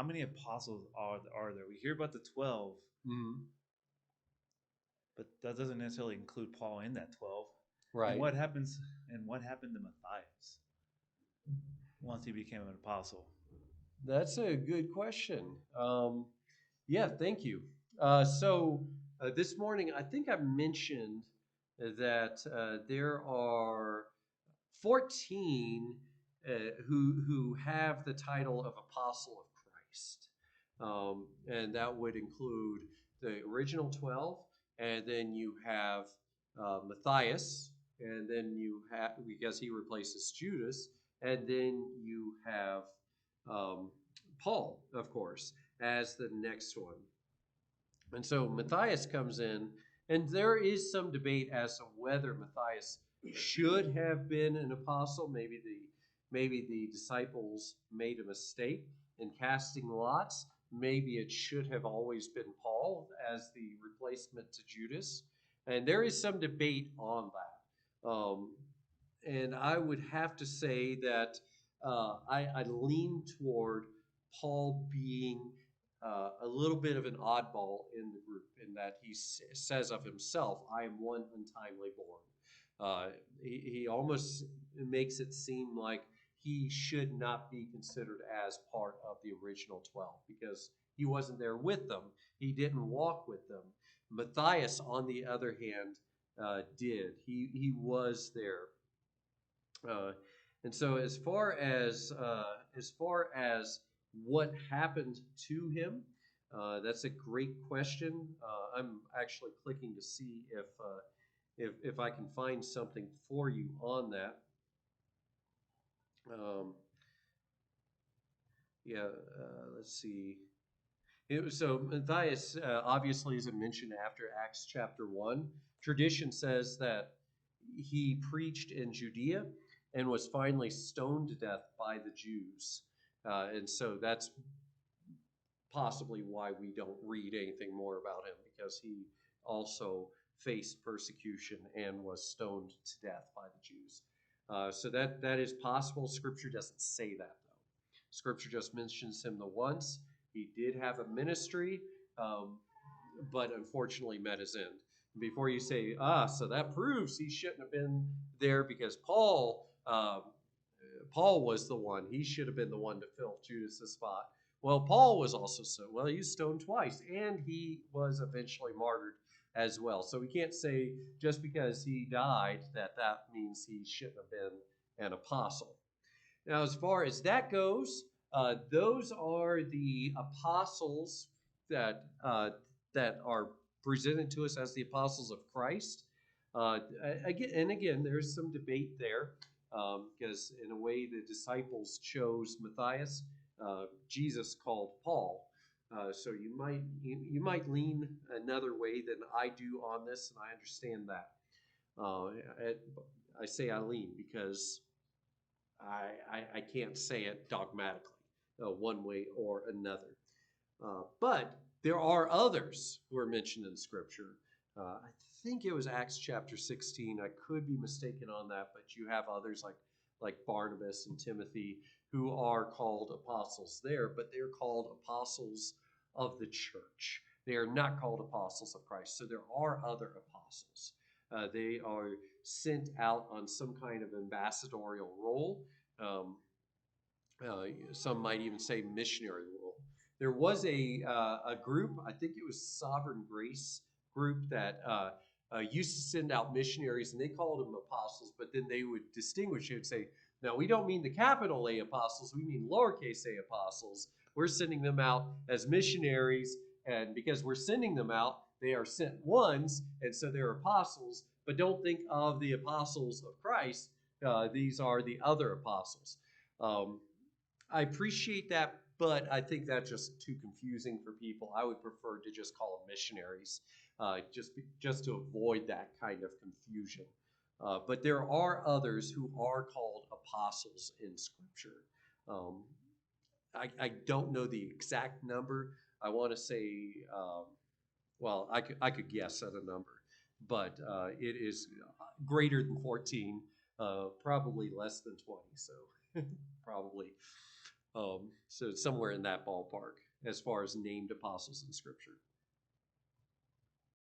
how many apostles are there? We hear about the 12, Mhm. but that doesn't necessarily include Paul in that 12. And Right. what happens? And what happened to Matthias once he became an apostle? That's a good question. Yeah, thank you. So this morning, I think I mentioned that there are 14 who have the title of Apostle of Christ, and that would include the original 12, and then you have Matthias, and then you have, because he replaces Judas, and then you have um, Paul, of course, as the next one. And so Matthias comes in, and there is some debate as to whether Matthias should have been an apostle. Maybe the disciples made a mistake in casting lots. Maybe it should have always been Paul as the replacement to Judas. And there is some debate on that. And I would have to say that I lean toward Paul being a little bit of an oddball in the group, in that he says of himself, "I am one untimely born." He almost makes it seem like he should not be considered as part of the original 12 because he wasn't there with them. He didn't walk with them. Matthias, on the other hand, did. He was there. Uh, and so, as far as what happened to him, that's a great question. I'm actually clicking to see if I can find something for you on that. Um, yeah, let's see. So Matthias obviously isn't mentioned after Acts chapter 1. Tradition says that he preached in Judea and was finally stoned to death by the Jews. And so that's possibly why we don't read anything more about him, because he also faced persecution and was stoned to death by the Jews. So that is possible. Scripture doesn't say that, though. Scripture just mentions him the once. He did have a ministry, um, but unfortunately met his end. Before you say, so that proves he shouldn't have been there because Paul was the one. He should have been the one to fill Judas's spot. Well, Paul was also so. Well, he was stoned twice, and he was eventually martyred as well. So we can't say just because he died that that means he shouldn't have been an apostle. Now, as far as that goes, those are the apostles that are presented to us as the apostles of Christ. Again, there's some debate there because, in a way, the disciples chose Matthias. Jesus called Paul. So you might lean another way than I do on this, and I understand that. I say I lean because I can't say it dogmatically, one way or another. But there are others who are mentioned in Scripture. I think it was Acts chapter 16. I could be mistaken on that, but you have others like Barnabas and Timothy who are called apostles there, but they're called apostles of the church. They are not called apostles of Christ. So there are other apostles. They are sent out on some kind of ambassadorial role. Um, some might even say missionary role. There was a group, I think it was Sovereign Grace group, that used to send out missionaries, and they called them apostles, but then they would distinguish. They would say, "No, we don't mean the capital A apostles. We mean lowercase a apostles. We're sending them out as missionaries, and because we're sending them out, they are sent ones, and so they're apostles. But don't think of the apostles of Christ. These are the other apostles." Um, I appreciate that, but I think that's just too confusing for people. I would prefer to just call them missionaries, just to avoid that kind of confusion. But there are others who are called apostles in Scripture. Um, I don't know the exact number. I want to say, well, I could guess at a number, but it is greater than 14, probably less than 20. So probably. So it's somewhere in that ballpark as far as named apostles in Scripture.